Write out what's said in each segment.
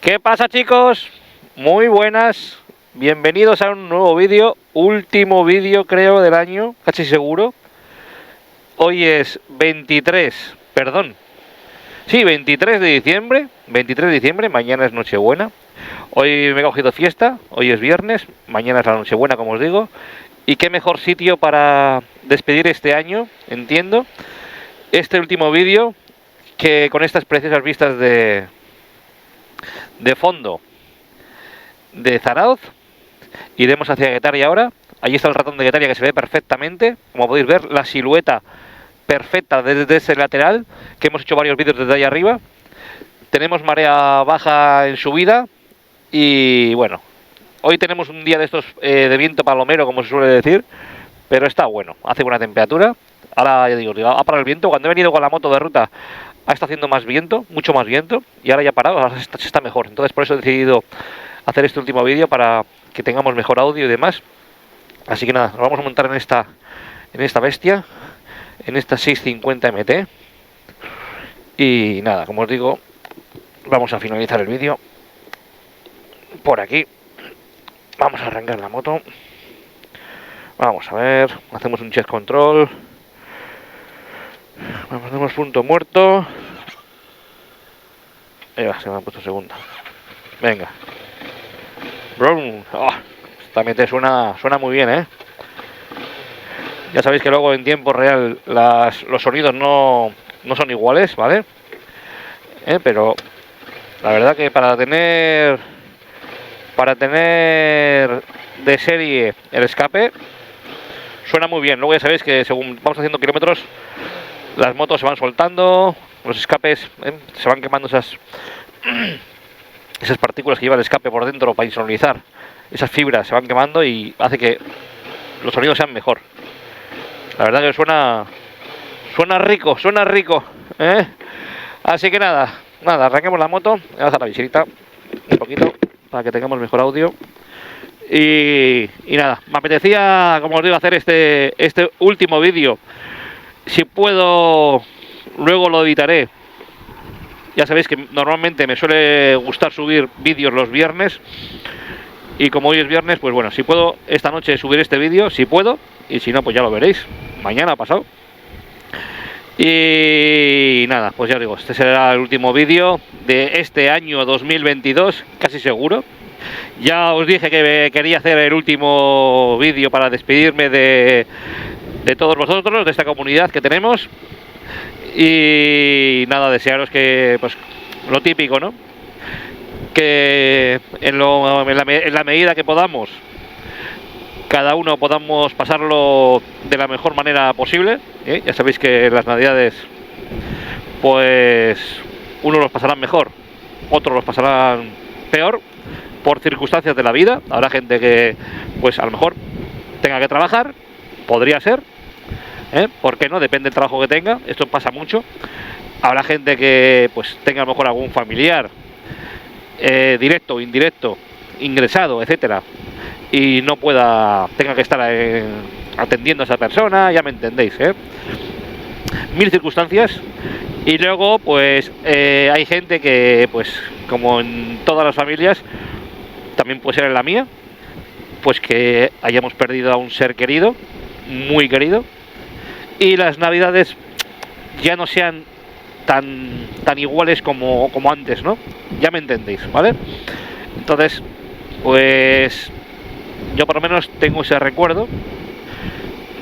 ¿Qué pasa, chicos? Muy buenas. Bienvenidos a un nuevo vídeo. Último vídeo, creo, del año. Casi seguro. Hoy es 23. Perdón. Sí, 23 de diciembre. 23 de diciembre. Mañana es Nochebuena. Hoy me he cogido fiesta. Hoy es viernes. Mañana es la Nochebuena, como os digo. Y qué mejor sitio para despedir este año, entiendo, este último vídeo, que con estas preciosas vistas de fondo de Zarauz. Iremos hacia Guetaria ahora. Allí está el ratón de Guetaria, que se ve perfectamente. Como podéis ver, la silueta perfecta desde ese lateral, que hemos hecho varios vídeos desde ahí arriba. Tenemos marea baja en subida. Y bueno, hoy tenemos un día de estos de viento palomero, como se suele decir. Pero está bueno, hace buena temperatura. Ahora ya digo, ha parado el viento. Cuando he venido con la moto de ruta ha estado haciendo más viento, mucho más viento. Y ahora ya ha parado, ahora está mejor. Entonces por eso he decidido hacer este último vídeo, para que tengamos mejor audio y demás. Así que nada, nos vamos a montar en esta bestia, en esta 650 MT. Y nada, como os digo, vamos a finalizar el vídeo por aquí. Vamos a arrancar la moto. Vamos a ver, hacemos un chest control. Hacemos punto muerto. Ahí va, se me ha puesto segunda. Venga. Brum. Oh, esta MT suena muy bien, ¿eh? Ya sabéis que luego en tiempo real los sonidos no son iguales, ¿vale? Pero la verdad que para tener de serie el escape suena muy bien. Luego ya sabéis que según vamos haciendo kilómetros, las motos se van soltando, los escapes se van quemando esas partículas que lleva el escape por dentro para insonorizar. Esas fibras se van quemando y hace que los sonidos sean mejor. La verdad que suena rico, ¿eh? Así que nada, arranquemos la moto. Voy a bajar la viserita un poquito para que tengamos mejor audio. Y nada, me apetecía, como os digo, hacer este último vídeo. Si puedo, luego lo editaré. Ya sabéis que normalmente me suele gustar subir vídeos los viernes. Y como hoy es viernes, pues bueno, si puedo esta noche subir este vídeo, si puedo. Y si no, pues ya lo veréis. Mañana pasado. Y nada, pues ya os digo, este será el último vídeo de este año 2022, casi seguro. Ya os dije que quería hacer el último vídeo para despedirme de todos vosotros, de esta comunidad que tenemos. Y nada, desearos que, pues, lo típico, ¿no? Que en la medida que podamos, cada uno podamos pasarlo de la mejor manera posible. Ya sabéis que en las navidades, pues, unos los pasarán mejor, otros los pasarán peor, por circunstancias de la vida. Habrá gente que, pues, a lo mejor tenga que trabajar, podría ser, ¿por qué no? Depende del trabajo que tenga, esto pasa mucho. Habrá gente que, pues, tenga a lo mejor algún familiar, directo, indirecto, ingresado, etcétera, y no tenga que estar atendiendo a esa persona, ya me entendéis, mil circunstancias. Y luego, pues, hay gente que, pues, como en todas las familias, también puede ser en la mía, pues que hayamos perdido a un ser querido, muy querido, y las navidades ya no sean tan iguales como antes, ¿no? Ya me entendéis, ¿vale? Entonces, pues, yo por lo menos tengo ese recuerdo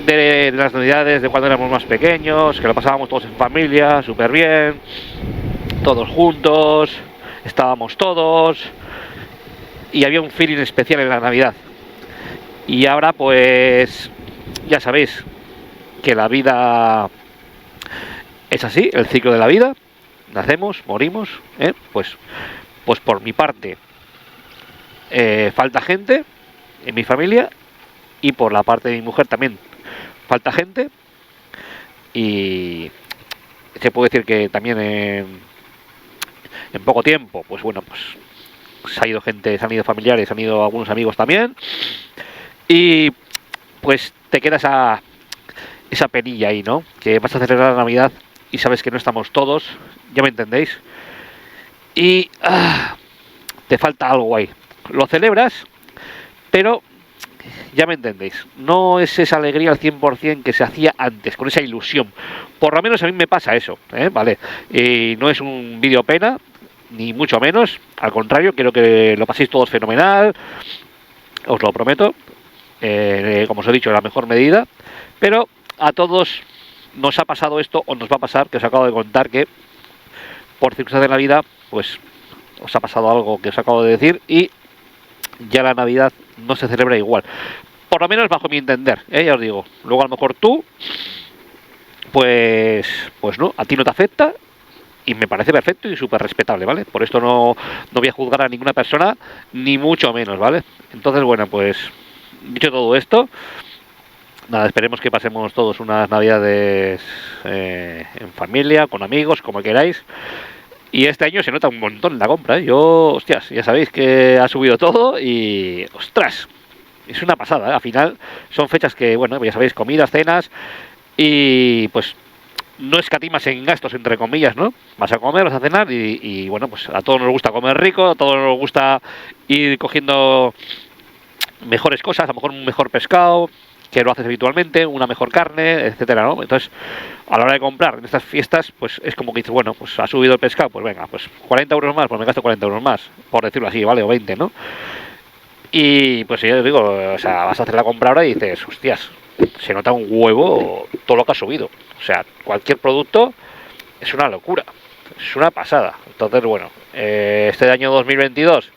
de las navidades de cuando éramos más pequeños, que lo pasábamos todos en familia, súper bien, todos juntos, estábamos todos, y había un feeling especial en la Navidad. Y ahora, pues, ya sabéis que la vida es así, el ciclo de la vida. Nacemos, morimos, pues por mi parte, falta gente en mi familia, y por la parte de mi mujer también falta gente. Y se puede decir que también en poco tiempo, pues bueno, pues se ha ido gente, se han ido familiares, se han ido algunos amigos también. Y pues te queda esa penilla ahí, ¿no? Que vas a celebrar la Navidad y sabes que no estamos todos, ya me entendéis. Y te falta algo ahí. Lo celebras, pero ya me entendéis, no es esa alegría al 100% que se hacía antes, con esa ilusión. Por lo menos a mí me pasa eso, ¿vale? Y no es un vídeo pena, ni mucho menos, al contrario, quiero que lo paséis todos fenomenal, os lo prometo, como os he dicho, en la mejor medida, pero a todos nos ha pasado esto, o nos va a pasar, que os acabo de contar, que por circunstancias de la vida, pues os ha pasado algo que os acabo de decir, y ya la Navidad no se celebra igual, por lo menos bajo mi entender, ya os digo. Luego a lo mejor tú, pues no, a ti no te afecta, y me parece perfecto y súper respetable, ¿vale? Por esto no voy a juzgar a ninguna persona, ni mucho menos, ¿vale? Entonces, bueno, pues dicho todo esto, nada, esperemos que pasemos todos unas Navidades en familia, con amigos, como queráis. Y este año se nota un montón la compra, ¿eh? Yo, hostias, ya sabéis que ha subido todo y, ostras, es una pasada, ¿eh? Al final son fechas que, bueno, ya sabéis, comidas, cenas, y pues no escatimas en gastos, entre comillas, ¿no? Vas a comer, vas a cenar y bueno, pues a todos nos gusta comer rico, a todos nos gusta ir cogiendo mejores cosas, a lo mejor un mejor pescado, que lo haces habitualmente, una mejor carne, etcétera, ¿no? Entonces, a la hora de comprar en estas fiestas, pues es como que dices, bueno, pues ha subido el pescado, pues venga, pues 40 euros más, pues me gasto 40 euros más, por decirlo así, ¿vale? O 20, ¿no? Y pues yo digo, o sea, vas a hacer la compra ahora y dices, hostias, se nota un huevo todo lo que ha subido. O sea, cualquier producto es una locura, es una pasada. Entonces, bueno, este año 2022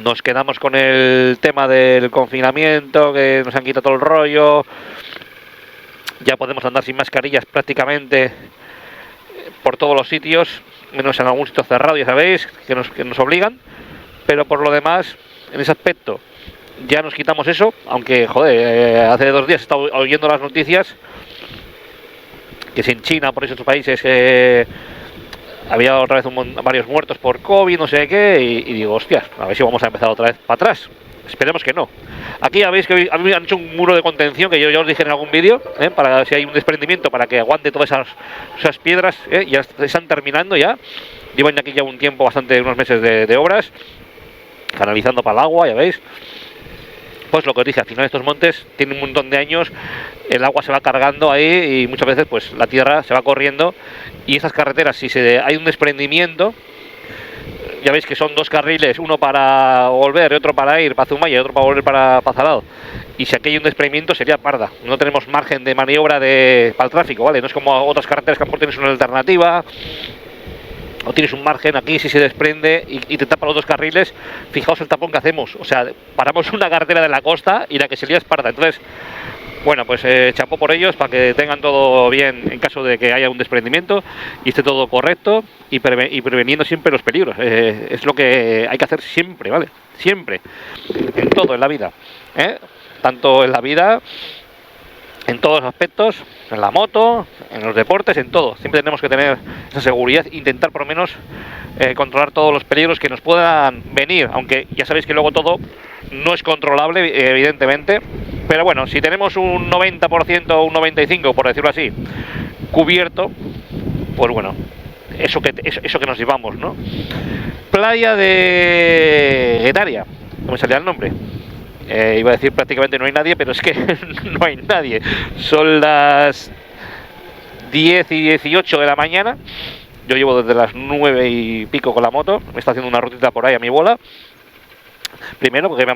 nos quedamos con el tema del confinamiento, que nos han quitado todo el rollo. Ya podemos andar sin mascarillas prácticamente por todos los sitios, menos en algún sitio cerrado, ya sabéis, que nos obligan. Pero por lo demás, en ese aspecto, ya nos quitamos eso, aunque, joder, hace 2 días he estado oyendo las noticias que si en China, por esos países, había otra vez varios muertos por COVID, no sé qué, y digo, hostias, a ver si vamos a empezar otra vez para atrás. Esperemos que no. Aquí ya veis que han hecho un muro de contención, que yo ya os dije en algún vídeo, para si hay un desprendimiento, para que aguante todas esas piedras, ya están terminando ya. Llevan aquí ya un tiempo, unos meses de obras, canalizando para el agua, ya veis. Pues lo que os dije, al final estos montes tienen un montón de años, el agua se va cargando ahí y muchas veces pues la tierra se va corriendo, y esas carreteras, si hay un desprendimiento, ya veis que son 2 carriles, uno para volver y otro para ir para Zumaya y otro para volver para Zalado, y si aquí hay un desprendimiento sería parda, no tenemos margen de maniobra para el tráfico, ¿vale? No es como otras carreteras que a lo mejor tienes una alternativa o tienes un margen. Aquí si se desprende y te tapa los 2 carriles, fijaos el tapón que hacemos, o sea, paramos una carretera de la costa y la que se lía es parda. Entonces, bueno, pues chapó por ellos para que tengan todo bien en caso de que haya un desprendimiento y esté todo correcto y preveniendo siempre los peligros. Es lo que hay que hacer siempre, ¿vale? Siempre, en todo en la vida, tanto en la vida, en todos los aspectos, en la moto, en los deportes, en todo. Siempre tenemos que tener esa seguridad, intentar por lo menos controlar todos los peligros que nos puedan venir, aunque ya sabéis que luego todo no es controlable, evidentemente, pero bueno, si tenemos un 90% o un 95%, por decirlo así, cubierto, pues bueno, eso que nos llevamos, ¿no? Playa de Guetaria, no me salía el nombre. Iba a decir prácticamente no hay nadie, pero es que no hay nadie. Son las 10 y 18 de la mañana. Yo llevo desde las 9 y pico con la moto. Me está haciendo una rutita por ahí a mi bola. Primero, porque la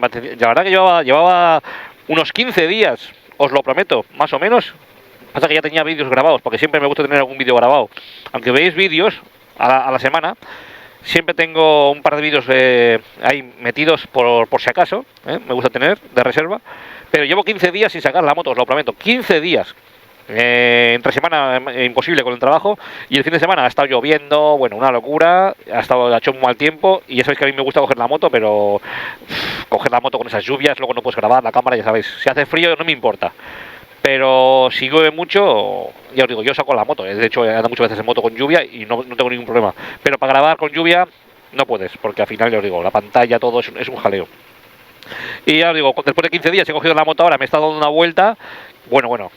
verdad que llevaba unos 15 días, os lo prometo, más o menos. Pasa que ya tenía vídeos grabados, porque siempre me gusta tener algún vídeo grabado. Aunque veis vídeos a la semana, siempre tengo un par de vídeos ahí metidos por si acaso, me gusta tener de reserva. Pero llevo 15 días sin sacar la moto, os lo prometo, 15 días. Entre semana imposible con el trabajo, y el fin de semana ha estado lloviendo, bueno, una locura, ha hecho un mal tiempo, y ya sabéis que a mí me gusta coger la moto, pero coger la moto con esas lluvias, luego no puedes grabar la cámara, ya sabéis, si hace frío no me importa. Pero si llueve mucho, ya os digo, yo saco la moto. De hecho, ando muchas veces en moto con lluvia y no tengo ningún problema. Pero para grabar con lluvia no puedes, porque al final, ya os digo, la pantalla, todo es un jaleo. Y ya os digo, después de 15 días he cogido la moto ahora, me he estado dando una vuelta. Bueno,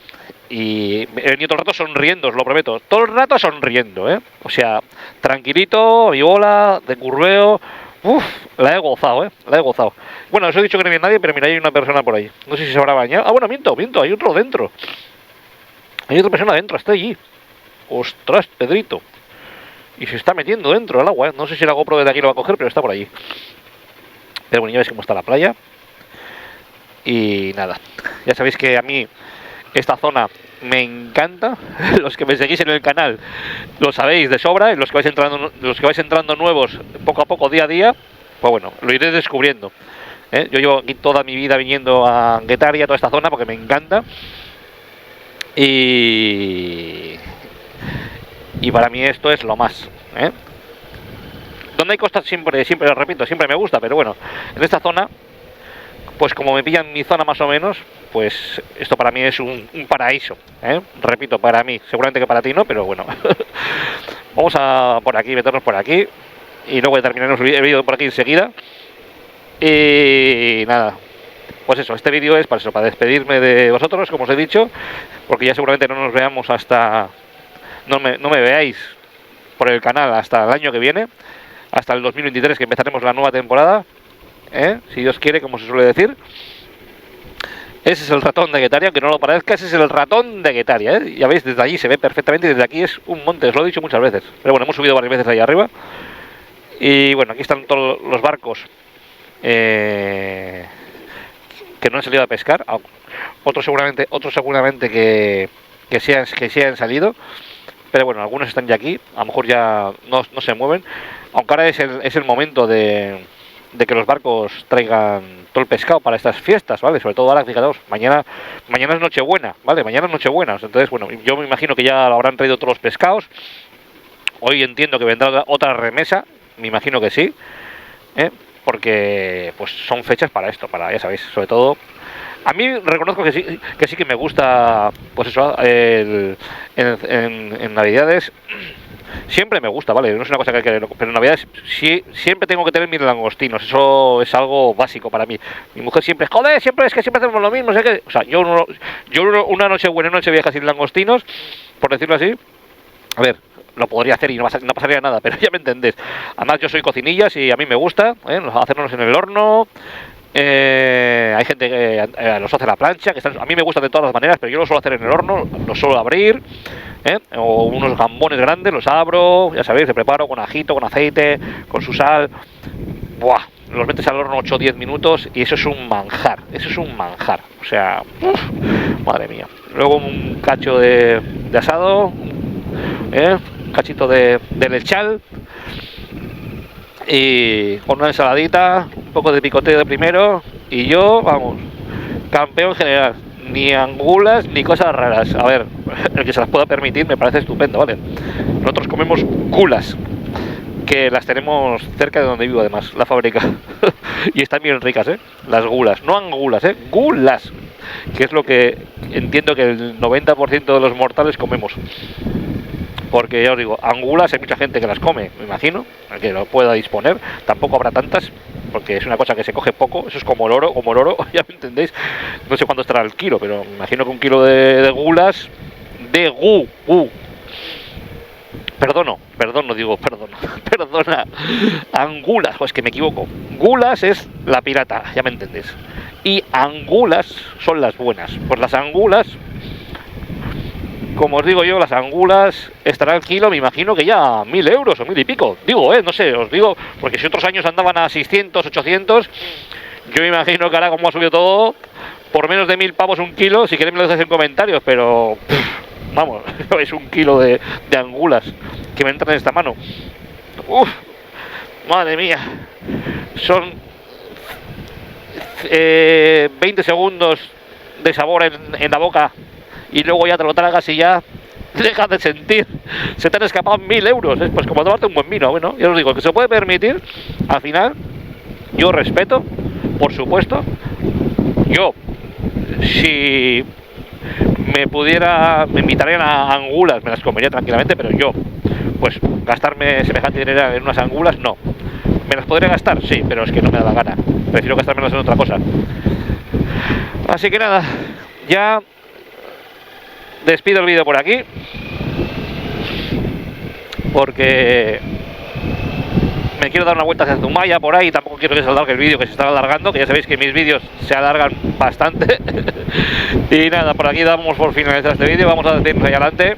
y he venido todo el rato sonriendo, os lo prometo, todo el rato sonriendo, ¿eh? O sea, tranquilito, mi bola, de curveo, uff, la he gozado, la he gozado. Bueno, os he dicho que no había nadie, pero mira, hay una persona por ahí, no sé si se habrá bañado. Ah, bueno, miento, hay otro dentro, hay otra persona dentro, está allí. Ostras, Pedrito. Y se está metiendo dentro del agua, ¿eh? No sé si la GoPro de aquí lo va a coger, pero está por allí. Pero bueno, ya veis cómo está la playa. Y nada, ya sabéis que a mí esta zona me encanta. Los que me seguís en el canal lo sabéis de sobra. Y los que vais entrando nuevos poco a poco, día a día, pues bueno, lo iréis descubriendo, ¿eh? Yo llevo aquí toda mi vida viniendo a Guetaria, toda esta zona, porque me encanta. Y para mí esto es lo más, ¿eh? Donde hay costas siempre lo repito, siempre me gusta, pero bueno, en esta zona, pues como me pillan mi zona más o menos, pues esto para mí es un paraíso, ¿eh? Repito, para mí, seguramente que para ti no, pero bueno. Vamos a por aquí, meternos por aquí, y luego terminaremos el vídeo por aquí enseguida. Y nada, pues eso, este vídeo es para eso, para despedirme de vosotros, como os he dicho, porque ya seguramente no nos veamos hasta... No me veáis por el canal hasta el año que viene, hasta el 2023, que empezaremos la nueva temporada, ¿eh? Si Dios quiere, como se suele decir. Ese es el ratón de Guetaria, aunque no lo parezca, ese es el ratón de Guetaria, ¿eh? Ya veis, desde allí se ve perfectamente y desde aquí es un monte, os lo he dicho muchas veces. Pero bueno, hemos subido varias veces ahí arriba. Y bueno, aquí están todos los barcos que no han salido a pescar. Otros seguramente que sí han salido. Pero bueno, algunos están ya aquí, a lo mejor ya no se mueven. Aunque ahora es el momento de que los barcos traigan todo el pescado para estas fiestas, ¿vale? Sobre todo ahora, fijaos, mañana es Nochebuena, ¿vale? Mañana es Nochebuena, entonces, bueno, yo me imagino que ya lo habrán traído todos los pescados. Hoy entiendo que vendrá otra remesa, me imagino que sí, ¿eh? Porque pues son fechas para esto, para, ya sabéis, sobre todo... A mí reconozco que sí que me gusta, pues eso, en Navidades siempre me gusta, ¿vale? No es una cosa pero en Navidades sí, siempre tengo que tener mis langostinos, eso es algo básico para mí. Mi mujer siempre, joder, siempre hacemos lo mismo, sé o sea, yo una noche buena, una noche vieja sin langostinos, por decirlo así, a ver, lo podría hacer y no pasaría nada, pero ya me entendés. Además yo soy cocinillas y a mí me gusta, hacernos en el horno. Hay gente que los hace a la plancha, a mí me gustan de todas las maneras, pero yo lo suelo hacer en el horno, los suelo abrir, o unos gambones grandes, los abro, ya sabéis, se preparo con ajito, con aceite, con su sal. Buah, los metes al horno 8 o 10 minutos y eso es un manjar, o sea, madre mía. Luego un cacho de asado, un cachito de lechal, y con una ensaladita, un poco de picoteo de primero, y yo, vamos, campeón general. Ni angulas ni cosas raras. A ver, el que se las pueda permitir me parece estupendo, ¿vale? Nosotros comemos gulas, que las tenemos cerca de donde vivo, además, la fábrica. Y están bien ricas, las gulas, no angulas, gulas, que es lo que entiendo que el 90% de los mortales comemos. Porque ya os digo, angulas hay mucha gente que las come, me imagino, que lo pueda disponer. Tampoco habrá tantas, porque es una cosa que se coge poco. Eso es como el oro, ya me entendéis. No sé cuánto estará el kilo, pero me imagino que un kilo de gulas, perdona, angulas, pues que me equivoco. Gulas es la pirata, ya me entendéis. Y angulas son las buenas. Pues las angulas, como os digo yo, las angulas estará el kilo, me imagino que ya 1000 euros o 1000 y pico. Digo, no sé, os digo, porque si otros años andaban a 600, 800, yo me imagino que ahora, como ha subido todo, por menos de 1000 pavos un kilo. Si queréis me lo dejáis en comentarios, pero vamos, es un kilo de angulas que me entran en esta mano. Uf, madre mía, son 20 segundos de sabor en la boca, y luego ya te lo tragas y ya dejas de sentir. Se te han escapado 1000 euros. Pues como tomarte un buen vino. Bueno, ya os digo, que se puede permitir. Al final, yo respeto, por supuesto. Yo, si me invitarían a angulas, me las comería tranquilamente, pero yo, pues gastarme semejante dinero en unas angulas, no. ¿Me las podría gastar? Sí, pero es que no me da la gana. Prefiero gastármelas en otra cosa. Así que nada, ya despido el vídeo por aquí, porque me quiero dar una vuelta hacia Zumaya por ahí. Tampoco quiero que se alargue el vídeo, que se está alargando, que ya sabéis que mis vídeos se alargan bastante. Y nada, por aquí damos por finalizar este vídeo. Vamos a despedirnos ahí adelante.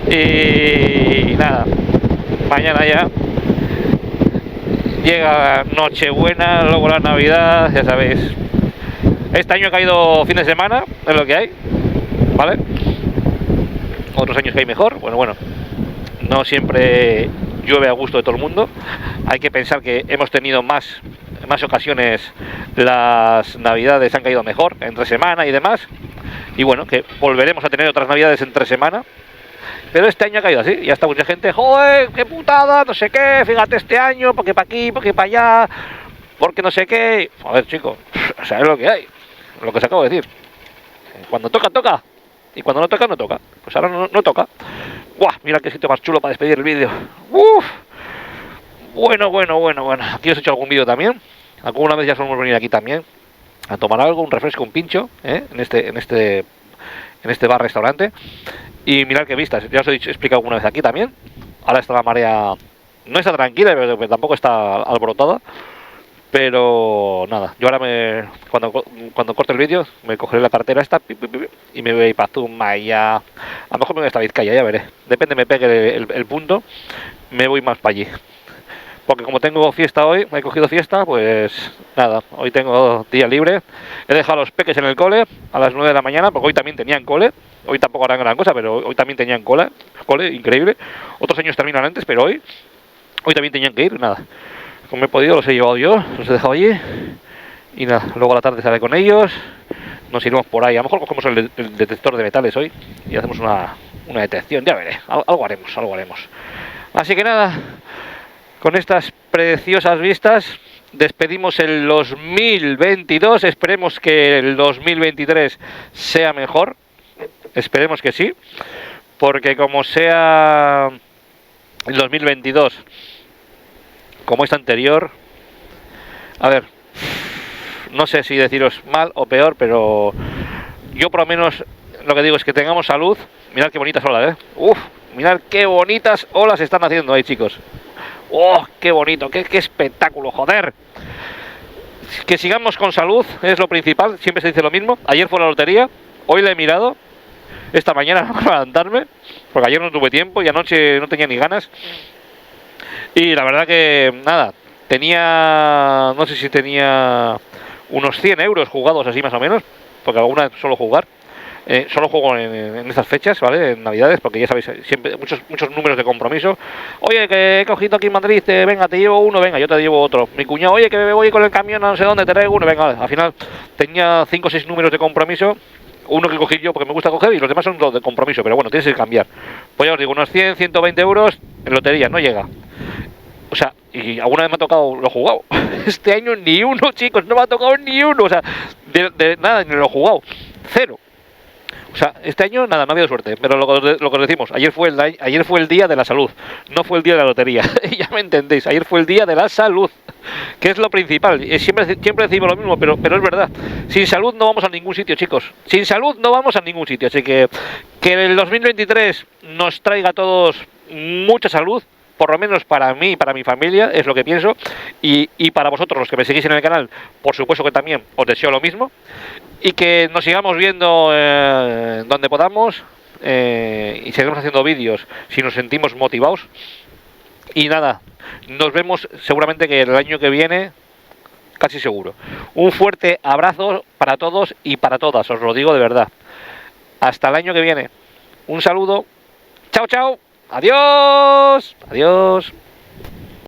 Y nada, mañana ya llega Nochebuena, luego la Navidad, ya sabéis. Este año ha caído fin de semana, es lo que hay, ¿vale? Otros años que hay mejor, bueno, no siempre llueve a gusto de todo el mundo. Hay que pensar que hemos tenido más ocasiones, las navidades han caído mejor, entre semana y demás. Y bueno, que volveremos a tener otras navidades entre semana. Pero este año ha caído así, ya está mucha gente, joder, qué putada, no sé qué, fíjate este año, porque para aquí, porque para allá, porque no sé qué. A ver, chicos, ¿sabes lo que hay? Lo que os acabo de decir. Cuando toca, toca. Y cuando no toca, no toca. Pues ahora no toca. ¡Buah! Mira qué sitio más chulo para despedir el vídeo. ¡Uf! Bueno. Aquí os he hecho algún vídeo también. Alguna vez ya solemos venir aquí también a tomar algo, un refresco, un pincho, en este bar-restaurante. Y mirad qué vistas, ya os he explicado alguna vez aquí también. Ahora está la marea, no está tranquila, pero tampoco está alborotada. Pero nada, yo ahora cuando corte el vídeo me cogeré la cartera esta y me voy para Zumaya. A lo mejor me voy hasta Vizcaya, ya veré. Depende, me pegue el punto, me voy más para allí. Porque como tengo fiesta hoy, me he cogido fiesta, pues nada, hoy tengo día libre. He dejado a los peques en el cole a las 9 de la mañana, porque hoy también tenían cole. Hoy tampoco harán gran cosa, pero hoy también tenían cole, increíble. Otros años terminan antes, pero hoy también tenían que ir, nada. Como he podido, los he llevado yo, los he dejado allí. Y nada, luego a la tarde estaré con ellos. Nos iremos por ahí, a lo mejor cogemos el detector de metales hoy y hacemos una detección, ya veré, algo haremos. Así que nada, con estas preciosas vistas despedimos el 2022, esperemos que el 2023 sea mejor, esperemos que sí, porque como sea el 2022 como este anterior, a ver, no sé si deciros mal o peor, pero yo por lo menos lo que digo es que tengamos salud. Mirad qué bonitas olas, mirad qué bonitas olas están haciendo ahí, chicos. ¡Oh, qué bonito! ¡Qué espectáculo! ¡Joder! Que sigamos con salud es lo principal. Siempre se dice lo mismo. Ayer fue la lotería. Hoy la he mirado. Esta mañana para levantarme. Porque ayer no tuve tiempo y anoche no tenía ni ganas. Y la verdad que, nada, tenía... No sé si tenía unos 100 euros jugados así más o menos. Porque alguna vez suelo jugar. Solo juego en estas fechas, ¿vale? En Navidades, porque ya sabéis, siempre muchos números de compromiso. Oye, que he cogido aquí en Madrid, venga, te llevo uno, venga, yo te llevo otro. Mi cuñado, oye, que me voy con el camión a no sé dónde, te traigo uno, venga, vale. Al final tenía 5 o 6 números de compromiso. Uno que cogí yo porque me gusta coger y los demás son los de compromiso, pero bueno, tienes que cambiar. Pues ya os digo, unos 100, 120 euros en lotería, no llega. O sea, y alguna vez me ha tocado, lo he jugado. Este año ni uno, chicos, no me ha tocado ni uno. O sea, de nada, ni lo he jugado. Cero. O sea, este año nada, no ha habido suerte, pero lo que os decimos, ayer fue el día de la salud, no fue el día de la lotería. Ya me entendéis, ayer fue el día de la salud, que es lo principal. Siempre decimos lo mismo, pero es verdad. Sin salud no vamos a ningún sitio, chicos. Sin salud no vamos a ningún sitio. Así que el 2023 nos traiga a todos mucha salud. Por lo menos para mí y para mi familia, es lo que pienso. Y para vosotros, los que me seguís en el canal, por supuesto que también os deseo lo mismo. Y que nos sigamos viendo donde podamos. Y seguimos haciendo vídeos si nos sentimos motivados. Y nada, nos vemos seguramente que el año que viene, casi seguro. Un fuerte abrazo para todos y para todas, os lo digo de verdad. Hasta el año que viene. Un saludo. Chao, chao. Adiós. Adiós.